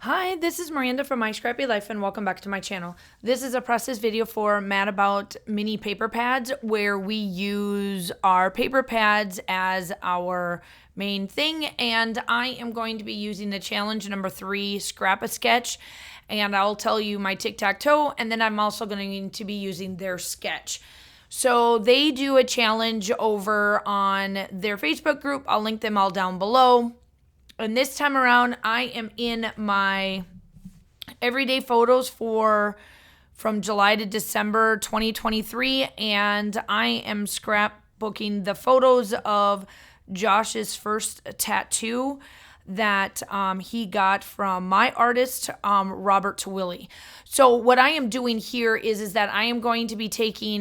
Hi, this is Miranda from My Scrappy Life and welcome back to my channel. This is a process video for Mad About mini paper pads where we use our paper pads as our main thing, and I am going to be using the challenge number 3, Scrap a Sketch, and I'll tell you my tic-tac-toe, and then I'm also going to be using their sketch. So they do a challenge over on their Facebook group. I'll link them all down below. And this time around, I am in my everyday photos from July to December 2023, and I am scrapbooking the photos of Josh's first tattoo that he got from my artist, Robert Willie. So what I am doing here is that I am going to be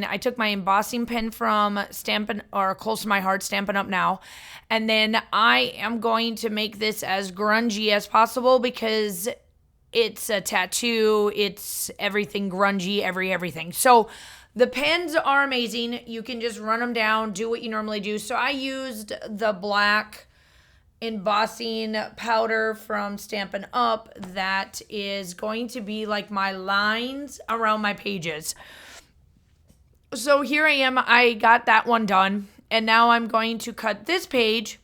I took my embossing pen from Stampin' or Close to My Heart, Stampin' Up! Now, and then I am going to make this as grungy as possible because it's a tattoo, it's everything grungy, everything. So the pens are amazing. You can just run them down, do what you normally do. So I used the black embossing powder from Stampin' Up! That is going to be like my lines around my pages. So here I am. I got that one done. And now I'm going to cut this page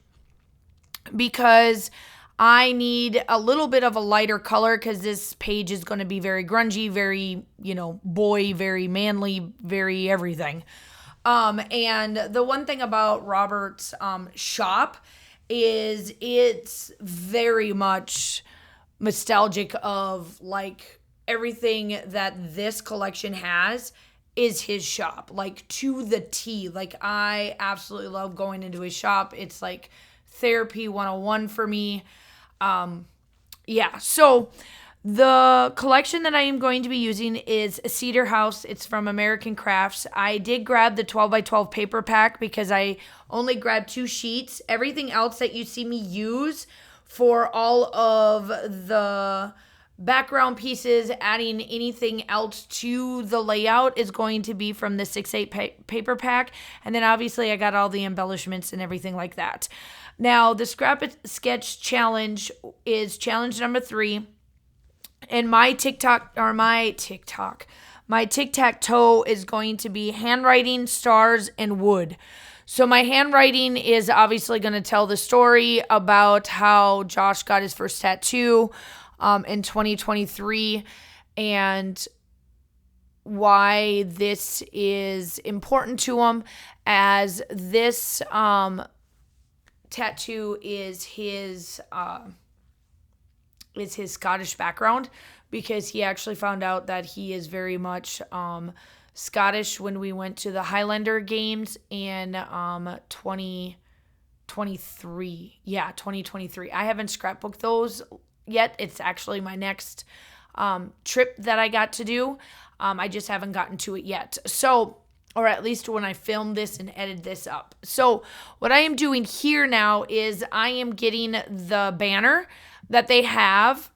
because I need a little bit of a lighter color because this page is going to be very grungy, very, boy, very manly, very everything. And the one thing about Robert's shop is it's very much nostalgic of like everything that this collection has is his shop, like to the T. Like I absolutely love going into his shop. It's like therapy 101 for me. So the collection that I am going to be using is a Cedar House. It's from American Crafts. I did grab the 12 by 12 paper pack because I only grabbed 2 sheets. Everything else that you see me use for all of the background pieces, adding anything else to the layout is going to be from the 6/8 paper pack. And then obviously I got all the embellishments and everything like that. Now the Scrap Sketch Challenge is challenge number 3. And my tic-tac-toe is going to be handwriting, stars, and wood. So my handwriting is obviously going to tell the story about how Josh got his first tattoo in 2023 and why this is important to him, as this tattoo is his Scottish background, because he actually found out that he is very much Scottish when we went to the Highlander games in 2023. Yeah, 2023. I haven't scrapbooked those yet. It's actually my next trip that I got to do. I just haven't gotten to it yet. So, or at least when I film this and edit this up. So what I am doing here now is I am getting the banner that they have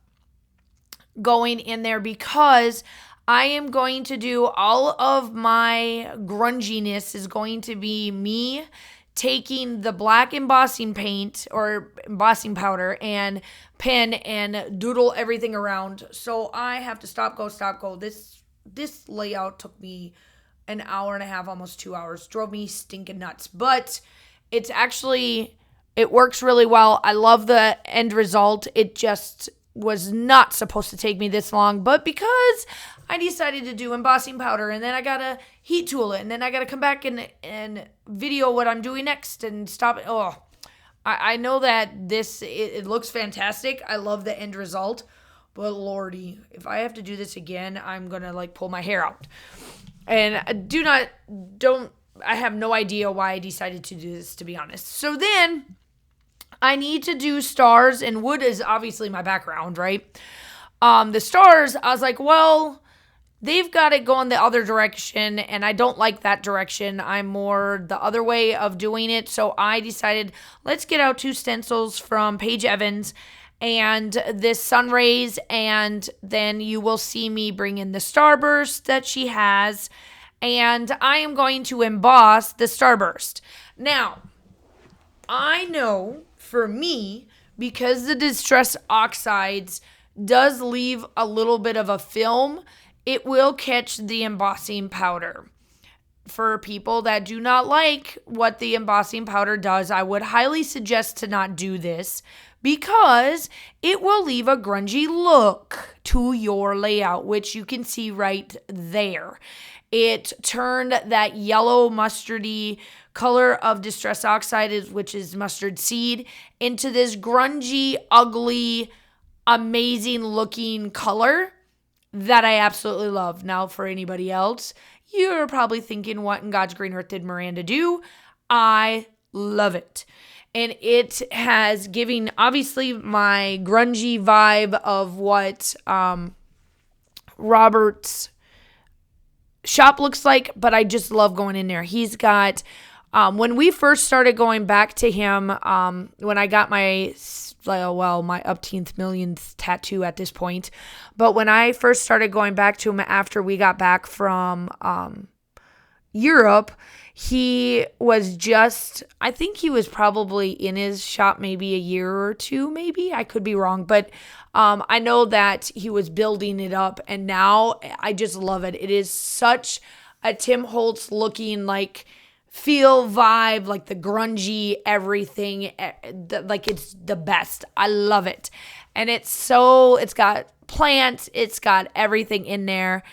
going in there, because I am going to do all of my grunginess is going to be me taking the black embossing paint or embossing powder and pen and doodle everything around. So I have to stop, go. This layout took me an hour and a half, almost 2 hours. Drove me stinking nuts. But it works really well. I love the end result. It just was not supposed to take me this long, but because I decided to do embossing powder, and then I gotta heat tool it, and then I gotta come back and video what I'm doing next and stop it. Oh, I know that it looks fantastic. I love the end result, but lordy, if I have to do this again, I'm gonna pull my hair out. And I have no idea why I decided to do this, to be honest. So then I need to do stars, and wood is obviously my background, right? The stars, I was like, well, they've got it going the other direction, and I don't like that direction. I'm more the other way of doing it. So I decided, let's get out 2 stencils from Paige Evans and this sun rays, and then you will see me bring in the starburst that she has, and I am going to emboss the starburst. Now, I know for me, because the Distress Oxides does leave a little bit of a film, it will catch the embossing powder. For people that do not like what the embossing powder does, I would highly suggest to not do this because it will leave a grungy look to your layout, which you can see right there. It turned that yellow mustardy color of Distress Oxide, which is mustard seed, into this grungy, ugly, amazing looking color that I absolutely love. Now, for anybody else, you're probably thinking, what in God's green earth did Miranda do? I love it. And it has given, obviously, my grungy vibe of what Robert's shop looks like, but I just love going in there. He's got, when we first started going back to him, when I got my upteenth millionth tattoo at this point. But when I first started going back to him after we got back from Europe, he was I think he was probably in his shop maybe a year or two, maybe. I could be wrong. But I know that he was building it up, and now I just love it. It is such a Tim Holtz looking feel vibe, like the grungy everything, like it's the best. I love it. And it's got plants, it's got everything in there.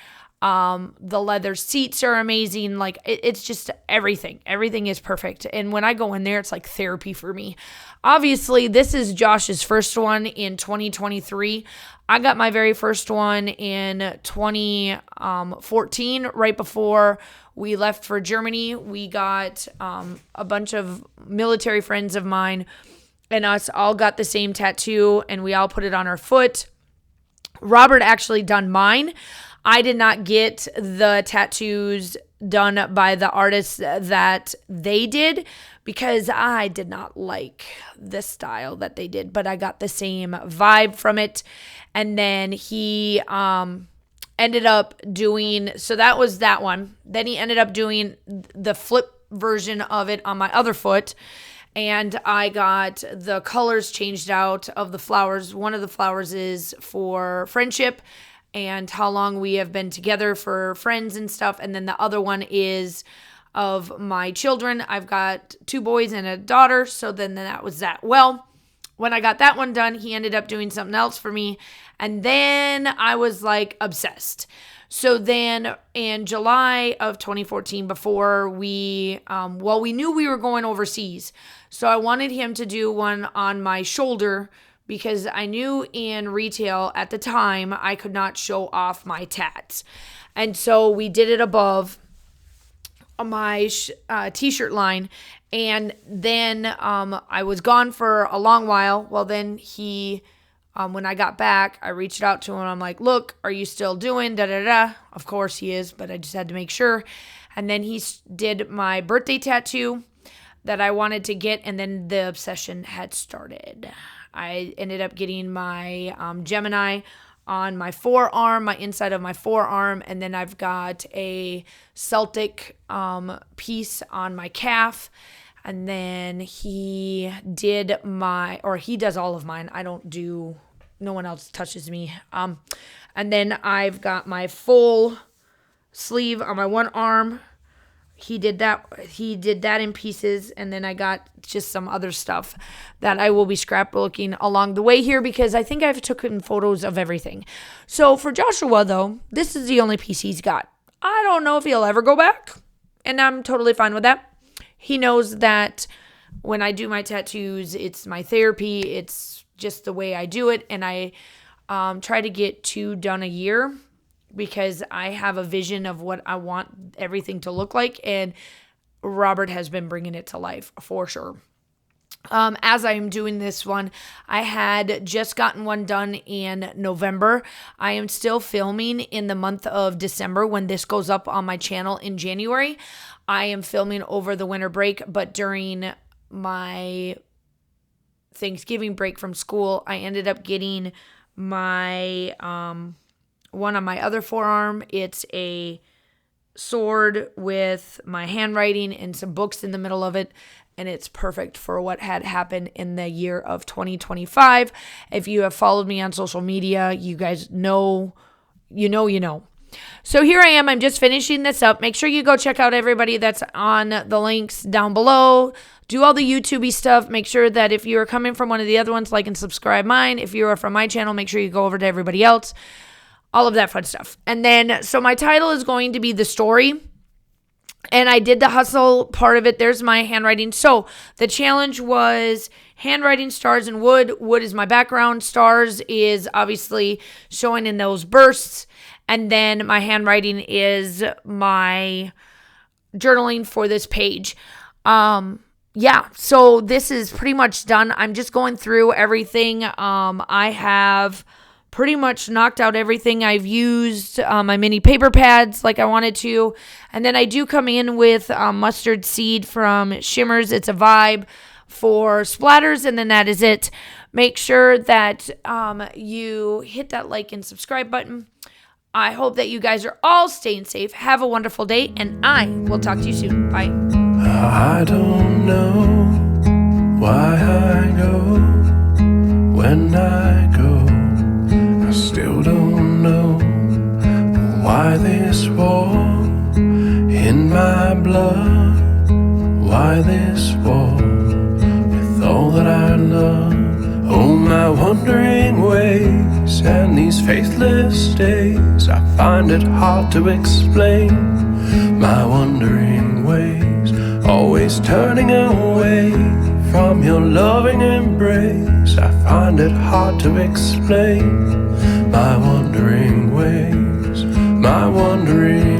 The leather seats are amazing. Like it's just everything. Everything is perfect. And when I go in there, it's like therapy for me. Obviously, this is Josh's first one in 2023. I got my very first one in 2014, right before we left for Germany. We got a bunch of military friends of mine and us all got the same tattoo, and we all put it on our foot. Robert actually done mine. I did not get the tattoos done by the artists that they did because I did not like the style that they did, but I got the same vibe from it. And then he ended up doing, so that was that one. Then he ended up doing the flip version of it on my other foot. And I got the colors changed out of the flowers. One of the flowers is for friendship and how long we have been together for friends and stuff. And then the other one is of my children. I've got 2 boys and a daughter. So then that was that. Well, when I got that one done, he ended up doing something else for me. And then I was like obsessed. So then in July of 2014, before we knew we were going overseas. So I wanted him to do one on my shoulder because I knew in retail at the time I could not show off my tats. And so we did it above my t-shirt line. And then I was gone for a long while. Well, then he... when I got back, I reached out to him. I'm like, look, are you still doing da-da-da? Of course he is, but I just had to make sure. And then he did my birthday tattoo that I wanted to get, and then the obsession had started. I ended up getting my Gemini on my forearm, my inside of my forearm, and then I've got a Celtic piece on my calf. And then he does all of mine. No one else touches me. And then I've got my full sleeve on my one arm. He did that in pieces. And then I got just some other stuff that I will be scrapbooking along the way here because I think I've taken photos of everything. So for Joshua, though, this is the only piece he's got. I don't know if he'll ever go back. And I'm totally fine with that. He knows that when I do my tattoos, it's my therapy. It's just the way I do it. And I try to get 2 done a year because I have a vision of what I want everything to look like. And Robert has been bringing it to life for sure. As I'm doing this one, I had just gotten one done in November. I am still filming in the month of December when this goes up on my channel in January. I am filming over the winter break, but during my Thanksgiving break from school, I ended up getting my one on my other forearm. It's a sword with my handwriting and some books in the middle of it. And it's perfect for what had happened in the year of 2025. If you have followed me on social media, you guys know, you know. So here I am. I'm just finishing this up. Make sure you go check out everybody that's on the links down below. Do all the YouTube-y stuff. Make sure that if you are coming from one of the other ones, like and subscribe mine. If you are from my channel, make sure you go over to everybody else. All of that fun stuff. And then, so my title is going to be The Story. And I did the hustle part of it. There's my handwriting. So the challenge was handwriting, stars, and wood. Wood is my background. Stars is obviously showing in those bursts. And then my handwriting is my journaling for this page. Yeah, so this is pretty much done. I'm just going through everything. I have pretty much knocked out everything. I've used my mini paper pads like I wanted to. And then I do come in with mustard seed from Shimmers. It's a vibe for splatters. And then that is it. Make sure that you hit that like and subscribe button. I hope that you guys are all staying safe. Have a wonderful day. And I will talk to you soon. Bye. I don't know why I go when I go. I still don't know why this war in my blood. Why this war with all that I love. Oh, my wandering ways and these faithless days. I find it hard to explain my wandering ways. Always turning away from your loving embrace. I find it hard to explain my wandering ways, my wandering